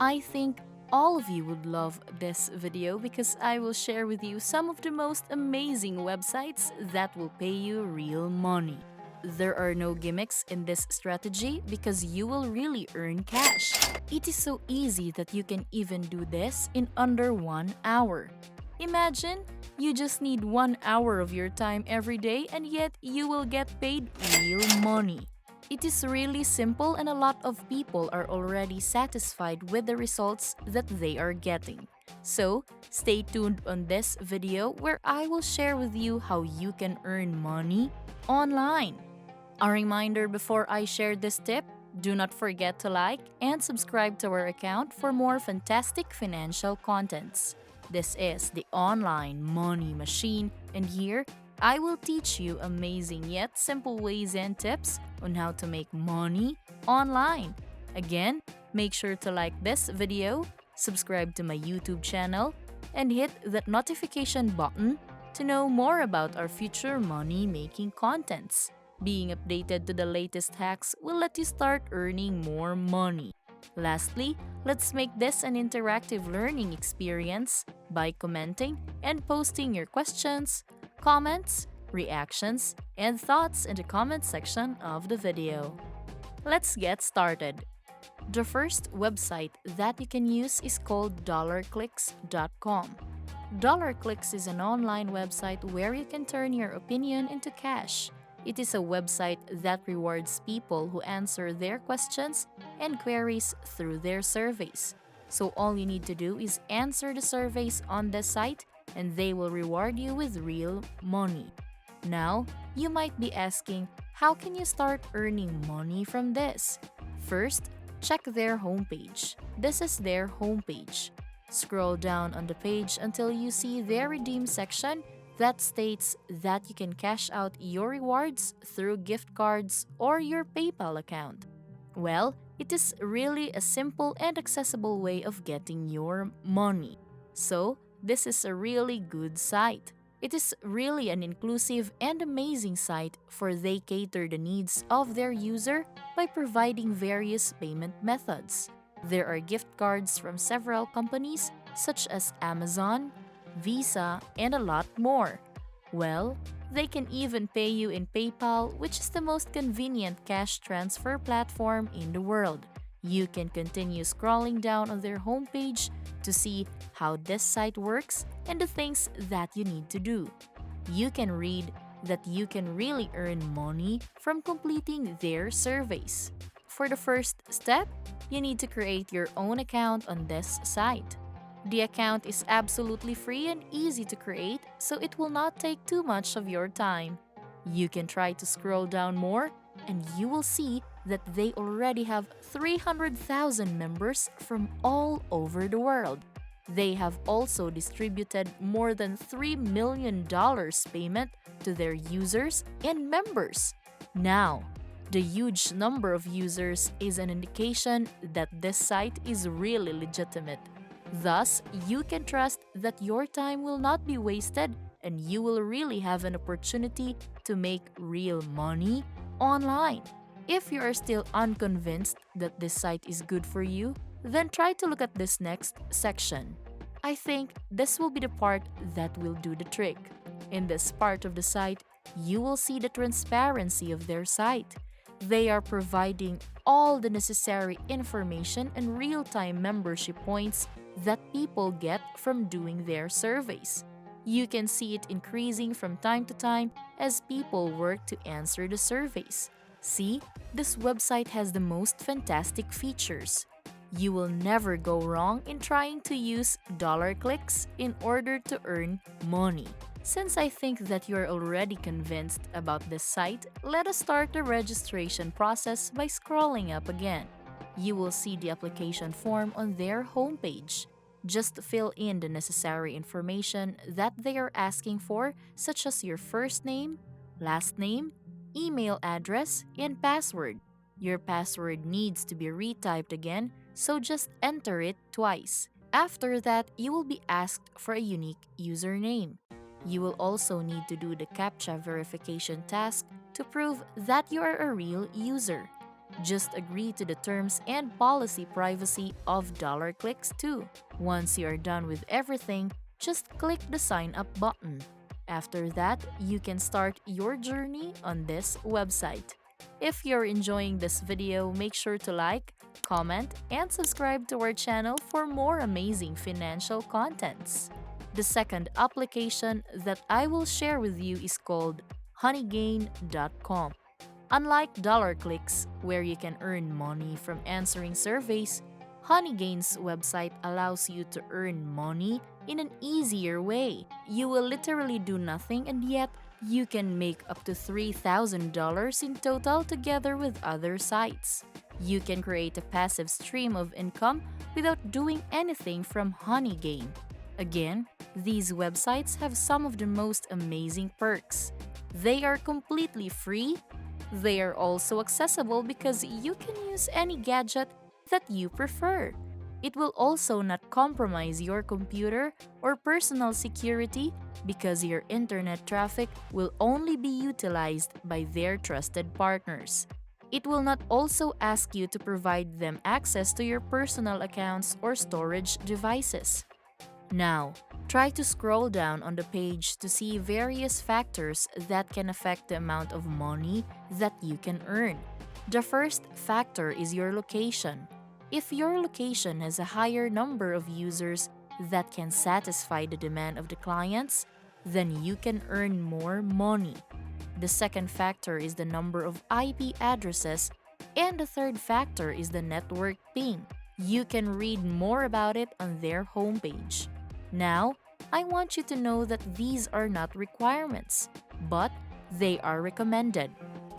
I think all of you would love this video because I will share with you some of the most amazing websites that will pay you real money. There are no gimmicks in this strategy because you will really earn cash. It is so easy that you can even do this in under 1 hour. Imagine you just need 1 hour of your time every day and yet you will get paid real money. It is really simple and a lot of people are already satisfied with the results that they are getting. So, stay tuned on this video where I will share with you how you can earn money online. A reminder before I share this tip, do not forget to like and subscribe to our account for more fantastic financial contents. This is the online money machine, and here I will teach you amazing yet simple ways and tips on how to make money online. Again, make sure to like this video, subscribe to my YouTube channel, and hit that notification button to know more about our future money making contents. Being updated to the latest hacks will let you start earning more money. Lastly, let's make this an interactive learning experience by commenting and posting your questions, comments, reactions, and thoughts in the comment section of the video. Let's get started. The first website that you can use is called DollarClicks.com. DollarClicks is an online website where you can turn your opinion into cash. It is a website that rewards people who answer their questions and queries through their surveys. So all you need to do is answer the surveys on the site and they will reward you with real money. Now, you might be asking, how can you start earning money from this? First, check their homepage. This is their homepage. Scroll down on the page until you see their redeem section that states that you can cash out your rewards through gift cards or your PayPal account. Well, it is really a simple and accessible way of getting your money. So, this is a really good site. It is really an inclusive and amazing site for they cater the needs of their user by providing various payment methods. There are gift cards from several companies such as Amazon, Visa, and a lot more. Well, they can even pay you in PayPal, which is the most convenient cash transfer platform in the world. You can continue scrolling down on their homepage to see how this site works and the things that you need to do. You can read that you can really earn money from completing their surveys. For the first step, you need to create your own account on this site. The account is absolutely free and easy to create, so it will not take too much of your time. You can try to scroll down more, and you will see that they already have 300,000 members from all over the world. They have also distributed more than $3 million payment to their users and members. Now, the huge number of users is an indication that this site is really legitimate. Thus, you can trust that your time will not be wasted and you will really have an opportunity to make real money online. If you are still unconvinced that this site is good for you, then try to look at this next section. I think this will be the part that will do the trick. In this part of the site, you will see the transparency of their site. They are providing all the necessary information and real-time membership points that people get from doing their surveys. You can see it increasing from time to time as people work to answer the surveys. See, this website has the most fantastic features. You will never go wrong in trying to use DollarClicks in order to earn money. Since I think that you are already convinced about this site, let us start the registration process by scrolling up again. You will see the application form on their homepage. Just fill in the necessary information that they are asking for, such as your first name, last name, email address, and password. Your password needs to be retyped again, so just enter it twice. After that, you will be asked for a unique username. You will also need to do the CAPTCHA verification task to prove that you are a real user. Just agree to the terms and policy privacy of DollarClicks too. Once you are done with everything, just click the sign up button. After that, you can start your journey on this website. If you're enjoying this video, make sure to like, comment, and subscribe to our channel for more amazing financial contents. The second application that I will share with you is called HoneyGain.com. Unlike DollarClicks, where you can earn money from answering surveys, HoneyGain's website allows you to earn money in an easier way. You will literally do nothing and yet you can make up to $3,000 in total together with other sites. You can create a passive stream of income without doing anything from HoneyGain. Again, these websites have some of the most amazing perks. They are completely free. They are also accessible because you can use any gadget that you prefer. It will also not compromise your computer or personal security because your internet traffic will only be utilized by their trusted partners. It will not also ask you to provide them access to your personal accounts or storage devices. Now, try to scroll down on the page to see various factors that can affect the amount of money that you can earn. The first factor is your location. If your location has a higher number of users that can satisfy the demand of the clients, then you can earn more money. The second factor is the number of IP addresses, and the third factor is the network ping. You can read more about it on their homepage. Now, I want you to know that these are not requirements, but they are recommended.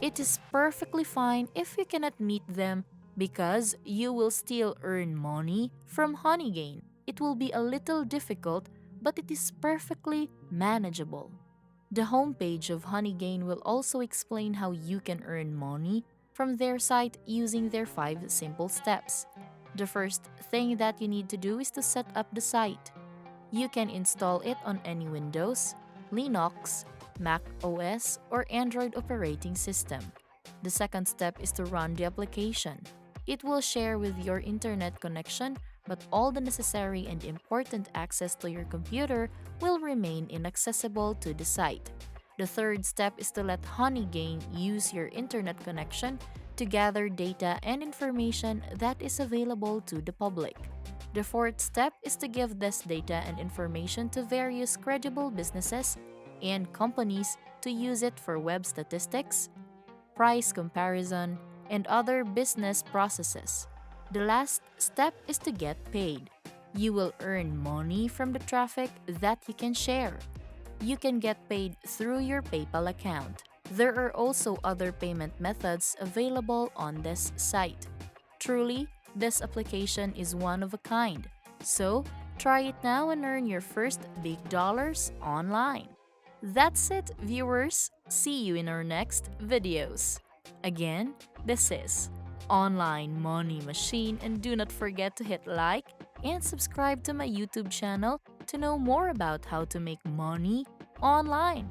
It is perfectly fine if you cannot meet them because you will still earn money from HoneyGain. It will be a little difficult, but it is perfectly manageable. The homepage of HoneyGain will also explain how you can earn money from their site using their 5 simple steps. The first thing that you need to do is to set up the site. You can install it on any Windows, Linux, Mac OS, or Android operating system. The second step is to run the application. It will share with your internet connection, but all the necessary and important access to your computer will remain inaccessible to the site. The third step is to let HoneyGain use your internet connection to gather data and information that is available to the public. The fourth step is to give this data and information to various credible businesses and companies to use it for web statistics, price comparison, and other business processes. The last step is to get paid. You will earn money from the traffic that you can share. You can get paid through your PayPal account. There are also other payment methods available on this site. Truly, this application is one of a kind. So, try it now and earn your first big dollars online. That's it, viewers. See you in our next videos. Again, this is Online Money Machine, and do not forget to hit like and subscribe to my YouTube channel to know more about how to make money online.